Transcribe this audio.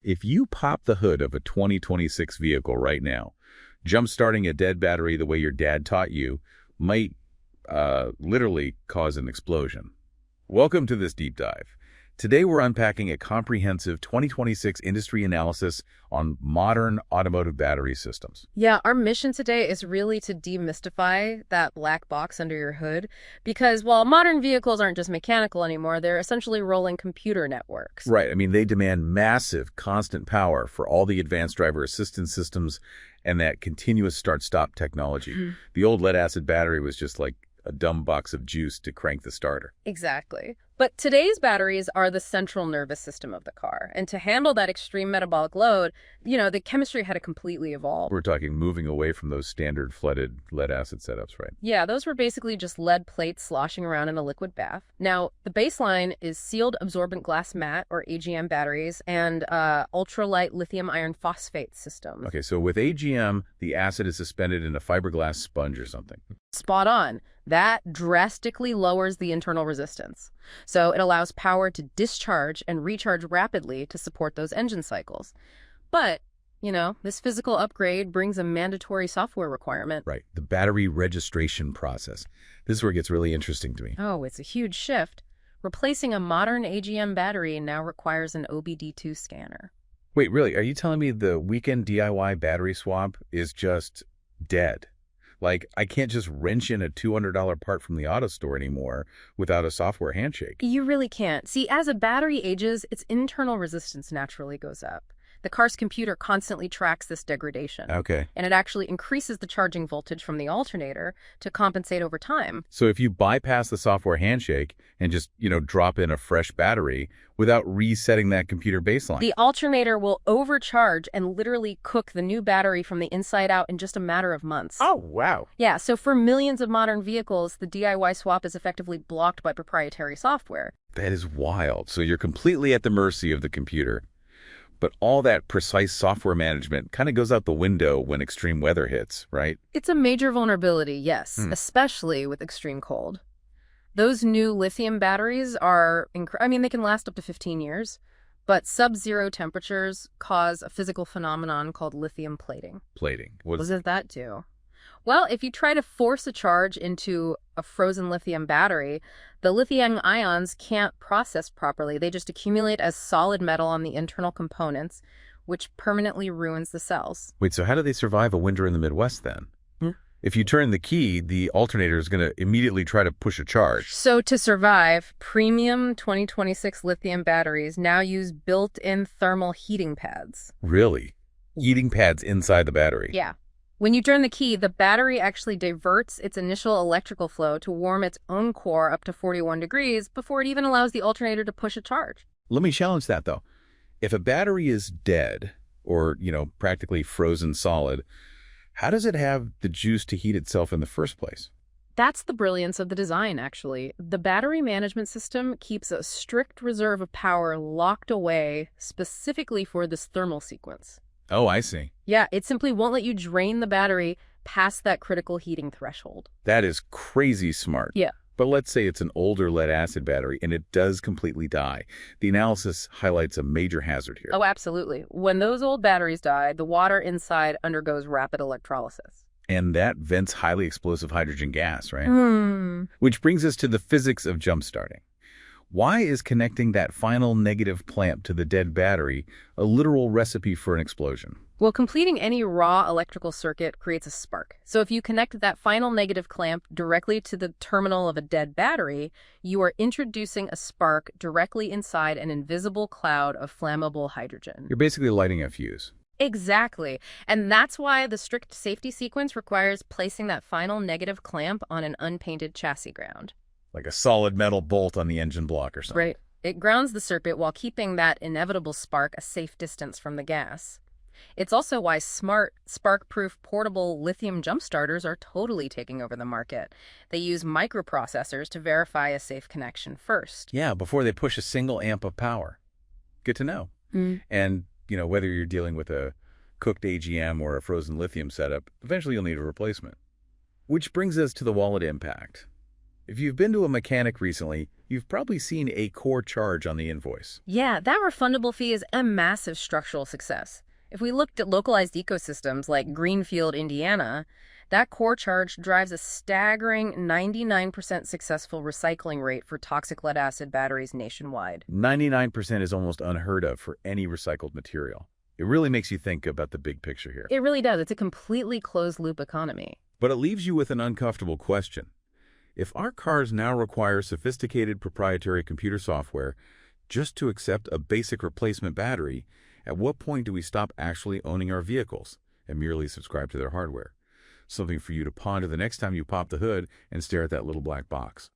If you pop the hood of a 2026 vehicle right now, jump-starting a dead battery the way your dad taught you might literally cause an explosion. Welcome to this deep dive. Today we're unpacking a comprehensive 2026 industry analysis on modern automotive battery systems. Yeah, our mission today is really to demystify that black box under your hood, because while modern vehicles aren't just mechanical anymore, they're essentially rolling computer networks. Right. I mean, they demand massive, constant power for all the advanced driver assistance systems and that continuous start-stop technology. The old lead-acid battery was just like a dumb box of juice to crank the starter. Exactly. But today's batteries are the central nervous system of the car. And to handle that extreme metabolic load, the chemistry had to completely evolve. We're talking moving away from those standard flooded lead-acid setups, right? Yeah, those were basically just lead plates sloshing around in a liquid bath. Now, the baseline is sealed absorbent glass mat, or AGM batteries, and ultralight lithium iron phosphate systems. Okay, so with AGM, the acid is suspended in a fiberglass sponge or something. Spot on. That drastically lowers the internal resistance. So it allows power to discharge and recharge rapidly to support those engine cycles. But, this physical upgrade brings a mandatory software requirement. Right, the battery registration process. This is where it gets really interesting to me. Oh, it's a huge shift. Replacing a modern AGM battery now requires an OBD2 scanner. Wait, really? Are you telling me the weekend DIY battery swap is just dead? Like, I can't just wrench in a $200 part from the auto store anymore without a software handshake. You really can't. See, as a battery ages, its internal resistance naturally goes up. The car's computer constantly tracks this degradation. Okay. And it actually increases the charging voltage from the alternator to compensate over time. So if you bypass the software handshake and just, drop in a fresh battery without resetting that computer baseline, the alternator will overcharge and literally cook the new battery from the inside out in just a matter of months. Oh, wow. Yeah, so for millions of modern vehicles, the DIY swap is effectively blocked by proprietary software. That is wild. So you're completely at the mercy of the computer. But all that precise software management kind of goes out the window when extreme weather hits, right? It's a major vulnerability, yes, especially with extreme cold. Those new lithium batteries are, they can last up to 15 years, but sub-zero temperatures cause a physical phenomenon called lithium plating. Plating. What does that do? Well, if you try to force a charge into a frozen lithium battery, the lithium ions can't process properly. They just accumulate as solid metal on the internal components, which permanently ruins the cells. Wait, so how do they survive a winter in the Midwest then? If you turn the key, the alternator is going to immediately try to push a charge. So to survive, premium 2026 lithium batteries now use built-in thermal heating pads. Really? Heating pads inside the battery? Yeah. When you turn the key, the battery actually diverts its initial electrical flow to warm its own core up to 41 degrees before it even allows the alternator to push a charge. Let me challenge that, though. If a battery is dead or, practically frozen solid, how does it have the juice to heat itself in the first place? That's the brilliance of the design, actually. The battery management system keeps a strict reserve of power locked away specifically for this thermal sequence. Oh, I see. Yeah, it simply won't let you drain the battery past that critical heating threshold. That is crazy smart. Yeah. But let's say it's an older lead-acid battery and it does completely die. The analysis highlights a major hazard here. Oh, absolutely. When those old batteries die, the water inside undergoes rapid electrolysis. And that vents highly explosive hydrogen gas, right? Which brings us to the physics of jump-starting. Why is connecting that final negative clamp to the dead battery a literal recipe for an explosion? Well, completing any raw electrical circuit creates a spark. So if you connect that final negative clamp directly to the terminal of a dead battery, you are introducing a spark directly inside an invisible cloud of flammable hydrogen. You're basically lighting a fuse. Exactly. And that's why the strict safety sequence requires placing that final negative clamp on an unpainted chassis ground. Like a solid metal bolt on the engine block or something. Right. It grounds the circuit while keeping that inevitable spark a safe distance from the gas. It's also why smart, spark-proof portable lithium jump starters are totally taking over the market. They use microprocessors to verify a safe connection first. Yeah, before they push a single amp of power. Good to know. And, whether you're dealing with a cooked AGM or a frozen lithium setup, eventually you'll need a replacement. Which brings us to the wallet impact. If you've been to a mechanic recently, you've probably seen a core charge on the invoice. Yeah, that refundable fee is a massive structural success. If we looked at localized ecosystems like Greenfield, Indiana, that core charge drives a staggering 99% successful recycling rate for toxic lead-acid batteries nationwide. 99% is almost unheard of for any recycled material. It really makes you think about the big picture here. It really does. It's a completely closed-loop economy. But it leaves you with an uncomfortable question. If our cars now require sophisticated proprietary computer software just to accept a basic replacement battery, at what point do we stop actually owning our vehicles and merely subscribe to their hardware? Something for you to ponder the next time you pop the hood and stare at that little black box.